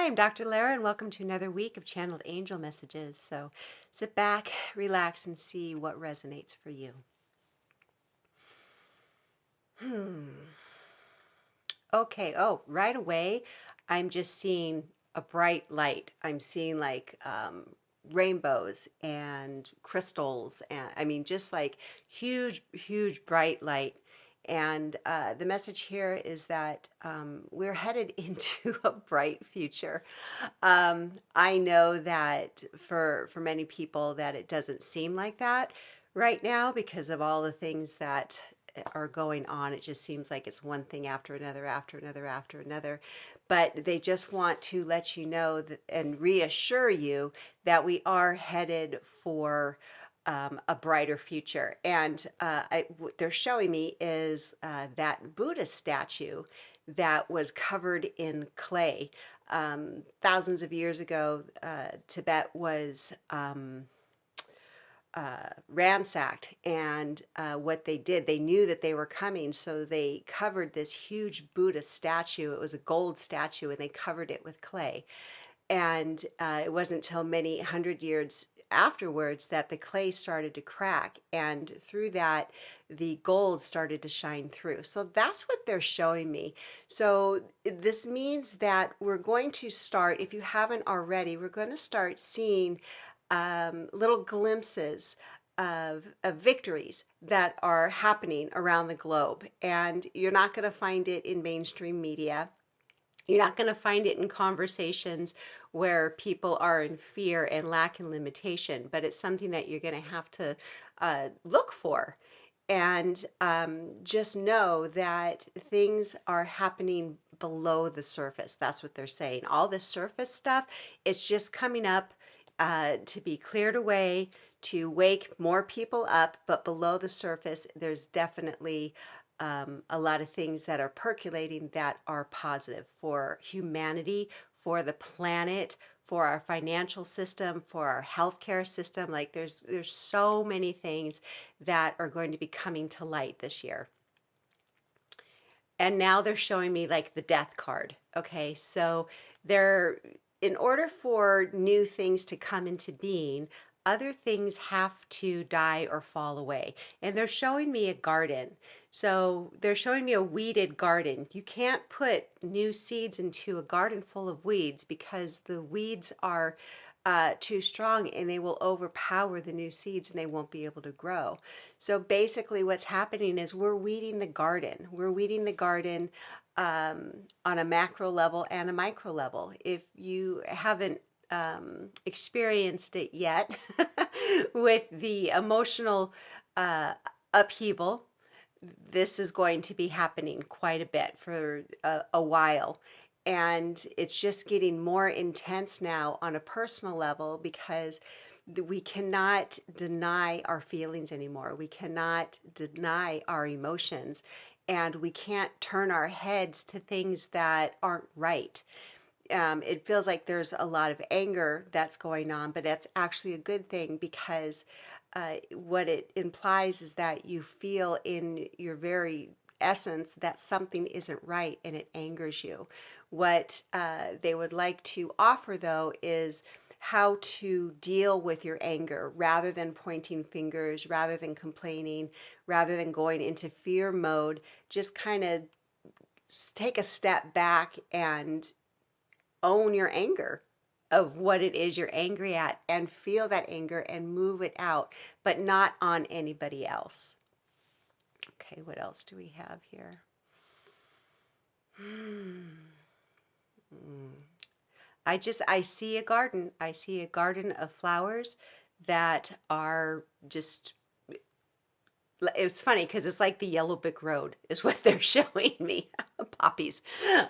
I'm Dr. Lara, and welcome to another week of Channeled Angel Messages. So sit back, relax, and see what resonates for you. Okay, right away, I'm just seeing a bright light. I'm seeing rainbows and crystals, and I mean, just like huge, huge bright light. And the message here is that we're headed into a bright future. I know that for many people that it doesn't seem like that right now because of all the things that are going on. It just seems like it's one thing after another, after another, after another. But they just want to let you know that, and reassure you that we are headed for a brighter future. And what they're showing me is that Buddha statue that was covered in clay. Thousands of years ago, Tibet was ransacked, and what they did, they knew that they were coming, so they covered this huge Buddha statue. It was a gold statue, and they covered it with clay. And it wasn't until many hundred years afterwards that the clay started to crack, and through that the gold started to shine through. So that's what they're showing me. So this means that we're going to start, if you haven't already, we're going to start seeing little glimpses of victories that are happening around the globe. And you're not going to find it in mainstream media. You're not going to find it in conversations where people are in fear and lack in limitation, but it's something that you're going to have to look for. And just know that things are happening below the surface. That's what they're saying. All the surface stuff, it's just coming up to be cleared away, to wake more people up. But below the surface, there's definitely a lot of things that are percolating that are positive for humanity, for the planet, for our financial system, for our healthcare system. Like there's so many things that are going to be coming to light this year. And now they're showing me like the death card. Okay, so they're, in order for new things to come into being, other things have to die or fall away. And they're showing me a garden. So they're showing me a weeded garden. You can't put new seeds into a garden full of weeds because the weeds are too strong and they will overpower the new seeds and they won't be able to grow. So basically, what's happening is we're weeding the garden. We're weeding the garden on a macro level and a micro level. If you haven't experienced it yet with the emotional upheaval, this is going to be happening quite a bit for a while. And it's just getting more intense now on a personal level because we cannot deny our feelings anymore. We cannot deny our emotions. And we can't turn our heads to things that aren't right. It feels like there's a lot of anger that's going on, but that's actually a good thing because what it implies is that you feel in your very essence that something isn't right and it angers you. What they would like to offer, though, is how to deal with your anger rather than pointing fingers, rather than complaining, rather than going into fear mode. Just kind of take a step back and own your anger of what it is you're angry at and feel that anger and move it out, but not on anybody else. Okay, what else do we have here? I see a garden. I see a garden of flowers that are just, it's funny because it's like the Yellow Brick Road is what they're showing me. Poppies.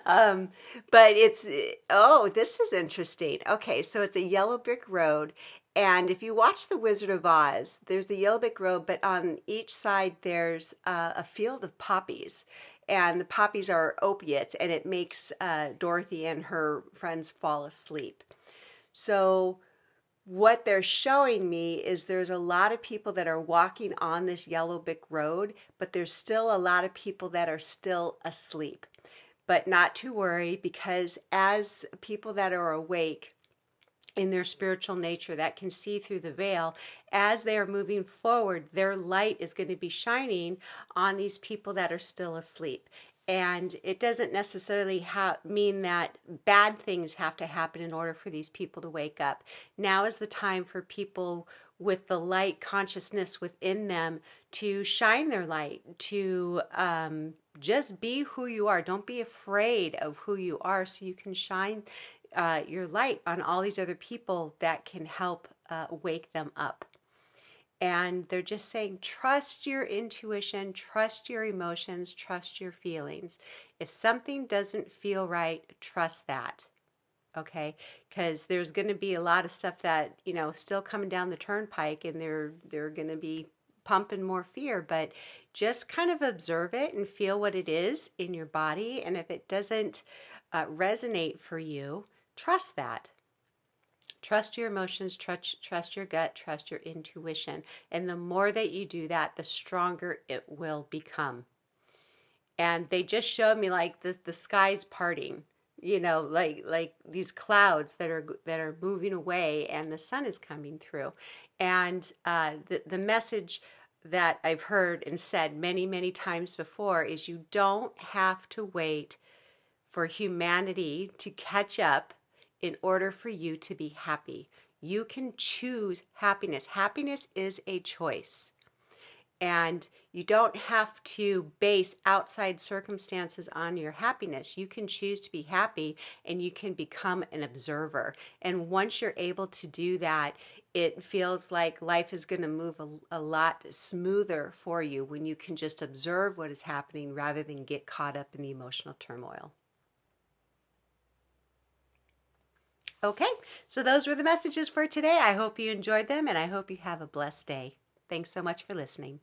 But it's, oh, this is interesting. Okay, so it's a yellow brick road. And if you watch The Wizard of Oz, there's the yellow brick road, but on each side there's a field of poppies. And the poppies are opiates, and it makes Dorothy and her friends fall asleep. So what they're showing me is there's a lot of people that are walking on this yellow brick road, but there's still a lot of people that are still asleep. but not to worry, because as people that are awake in their spiritual nature that can see through the veil, as they are moving forward, their light is going to be shining on these people that are still asleep. And it doesn't necessarily mean that bad things have to happen in order for these people to wake up. Now is the time for people with the light consciousness within them to shine their light, to just be who you are. Don't be afraid of who you are, so you can shine your light on all these other people that can help wake them up. And they're just saying, trust your intuition, trust your emotions, trust your feelings. If something doesn't feel right, trust that. Okay, because there's going to be a lot of stuff that, still coming down the turnpike, and they're going to be pumping more fear, but just kind of observe it and feel what it is in your body. And if it doesn't resonate for you, trust that. Trust your emotions, trust your gut, trust your intuition. And the more that you do that, the stronger it will become. And they just showed me like the sky's parting, like these clouds that are moving away, and the sun is coming through. And the message that I've heard and said many, many times before is, you don't have to wait for humanity to catch up in order for you to be happy. You can choose happiness. Happiness is a choice. And you don't have to base outside circumstances on your happiness. You can choose to be happy, and you can become an observer. And once you're able to do that, it feels like life is going to move a lot smoother for you when you can just observe what is happening rather than get caught up in the emotional turmoil. Okay, so those were the messages for today. I hope you enjoyed them, and I hope you have a blessed day. Thanks so much for listening.